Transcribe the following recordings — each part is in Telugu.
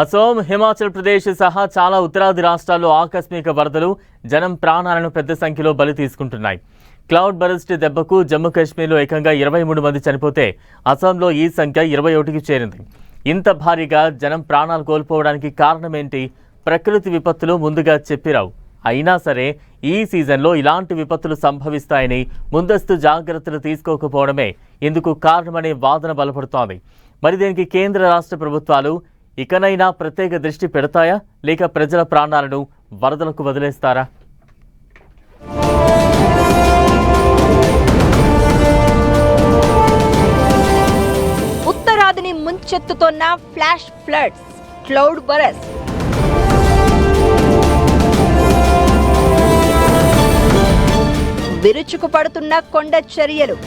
అసోం, హిమాచల్ ప్రదేశ్ సహా చాలా ఉత్తరాది రాష్ట్రాల్లో ఆకస్మిక వరదలు జనం ప్రాణాలను పెద్ద సంఖ్యలో బలి తీసుకుంటున్నాయి. క్లౌడ్ బరస్ట్ దెబ్బకు జమ్మూ కాశ్మీర్లో ఏకంగా 23 మంది చనిపోతే అసోంలో ఈ సంఖ్య 21కి చేరింది. ఇంత భారీగా జనం ప్రాణాలు కోల్పోవడానికి కారణమేంటి? ప్రకృతి విపత్తులు ముందుగా చెప్పిరావు. అయినా సరే ఈ సీజన్లో ఇలాంటి విపత్తులు సంభవిస్తాయని ముందస్తు జాగ్రత్తలు తీసుకోకపోవడమే ఇందుకు కారణమనే వాదన బలపడుతోంది. మరి దీనికి కేంద్ర రాష్ట్ర ప్రభుత్వాలు ఇకనైనా ప్రత్యేక దృష్టి పెడతాయా, లేక ప్రజల ప్రాణాలను వరదలకు వదిలేస్తారా? ఉత్తరాదిని ముంచెత్తుతోన్న ఫ్లాష్ ఫ్లడ్స్, క్లౌడ్ బరస్ట్. విరుచుకుపడుతున్న కొండ చర్యలు,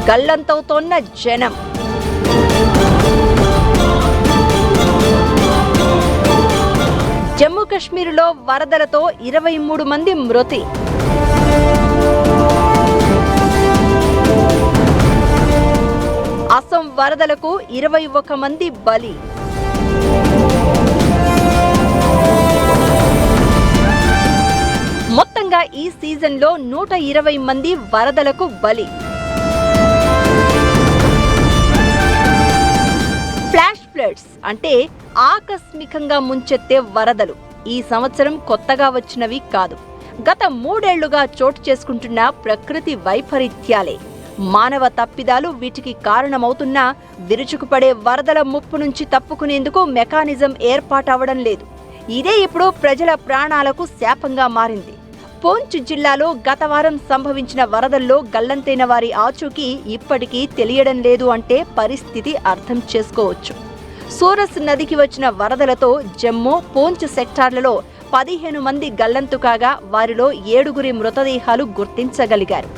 గల్లంతవుతోన్న జనం. జమ్మూ కాశ్మీర్లో వరదలతో 23 మంది మృతి. అసోం వరదలకు 21 మంది బలి. మొత్తంగా ఈ సీజన్లో 120 మంది వరదలకు బలి. ఫ్లాష్ ఫ్లడ్స్ అంటే ఆకస్మికంగా ముంచెత్తే వరదలు ఈ సంవత్సరం కొత్తగా వచ్చినవి కాదు. గత 3 ఏళ్లుగా చోటు చేసుకుంటున్న ప్రకృతి వైపరీత్యాలే. మానవ తప్పిదాలు వీటికి కారణమవుతున్నా విరుచుకుపడే వరదల ముప్పు నుంచి తప్పుకునేందుకు మెకానిజం ఏర్పాటవడం లేదు. ఇదే ఇప్పుడు ప్రజల ప్రాణాలకు శాపంగా మారింది. పూంచ్ జిల్లాలో గత వారం సంభవించిన వరదల్లో గల్లంతైన వారి ఆచూకీ ఇప్పటికీ తెలియడం లేదు అంటే పరిస్థితి అర్థం చేసుకోవచ్చు. సూరస్ నదికి వచ్చిన వరదలతో జమ్మూ, పూంచ్ సెక్టార్లలో 15 మంది గల్లంతు కాగా వారిలో 7 మృతదేహాలు గుర్తించగలిగారు.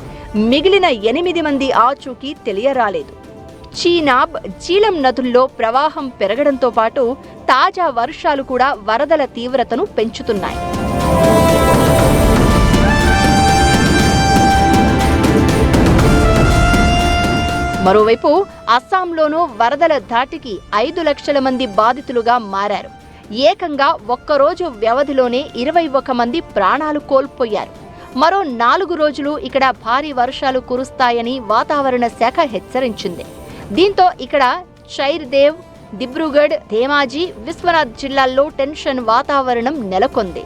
మిగిలిన 8 మంది ఆచూకీ తెలియరాలేదు. చీనాబ్, జీలం నదుల్లో ప్రవాహం పెరగడంతో పాటు తాజా వర్షాలు కూడా వరదల తీవ్రతను పెంచుతున్నాయి. మరోవైపు అస్సాంలోనూ వరదల ధాటికి 5 లక్షల మంది బాధితులుగా మారారు. ఏకంగా ఒక్కరోజు వ్యవధిలోనే 21 మంది ప్రాణాలు కోల్పోయారు. మరో 4 రోజులు ఇక్కడ భారీ వర్షాలు కురుస్తాయని వాతావరణ శాఖ హెచ్చరించింది. దీంతో ఇక్కడ చైర్దేవ్, దిబ్రూగఢ్, ధేమాజీ, విశ్వనాథ్ జిల్లాల్లో టెన్షన్ వాతావరణం నెలకొంది.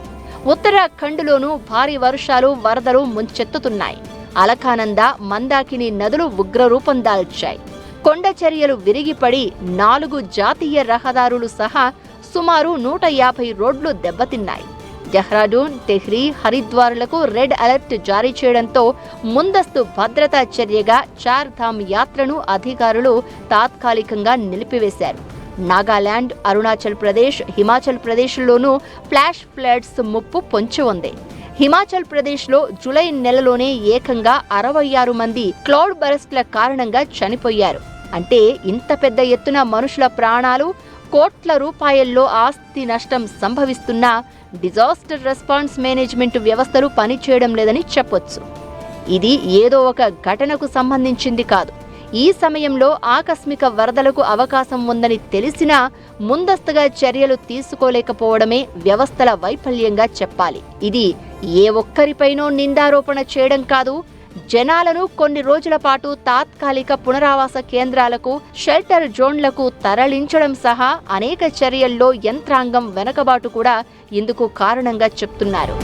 ఉత్తరాఖండ్లోనూ భారీ వర్షాలు, వరదలు ముంచెత్తుతున్నాయి. అలకానంద, మందాకిని నదులు ఉగ్రరూపం దాల్చాయి. కొండ చర్యలు విరిగిపడి 4 జాతీయ రహదారులు సహా సుమారు 150 రోడ్లు దెబ్బతిన్నాయి. డెహ్రాడూన్, తెహ్రీ, హరిద్వార్లకు రెడ్ అలర్ట్ జారీ చేయడంతో ముందస్తు భద్రతా చర్యగా చార్ధామ్ యాత్రను అధికారులు తాత్కాలికంగా నిలిపివేశారు. నాగాలాండ్, అరుణాచల్ ప్రదేశ్, హిమాచల్ ప్రదేశ్లోనూ ఫ్లాష్ ఫ్లడ్స్ ముప్పు పొంచి ఉంది. హిమాచల్ ప్రదేశ్లో జూలై నెలలోనే ఏకంగా 66 మంది క్లౌడ్ బరస్ట్ల కారణంగా చనిపోయారు. అంటే ఇంత పెద్ద ఎత్తున మనుషుల ప్రాణాలు, కోట్ల రూపాయల్లో ఆస్తి నష్టం సంభవిస్తున్నా డిజాస్టర్ రెస్పాన్స్ మేనేజ్మెంట్ వ్యవస్థలు పనిచేయడం లేదని చెప్పొచ్చు. ఇది ఏదో ఒక ఘటనకు సంబంధించింది కాదు. ఈ సమయంలో ఆకస్మిక వరదలకు అవకాశం ఉందని తెలిసినా ముందస్తుగా చర్యలు తీసుకోలేకపోవడమే వ్యవస్థల వైఫల్యంగా చెప్పాలి. ఇది ఏ ఒక్కరిపైనో నిందారోపణ చేయడం కాదు. జనాలను కొన్ని రోజుల పాటు తాత్కాలిక పునరావాస కేంద్రాలకు, షెల్టర్ జోన్లకు తరలించడం సహా అనేక చర్యల్లో యంత్రాంగం వెనకబాటు కూడా ఇందుకు కారణంగా చెప్తున్నారు.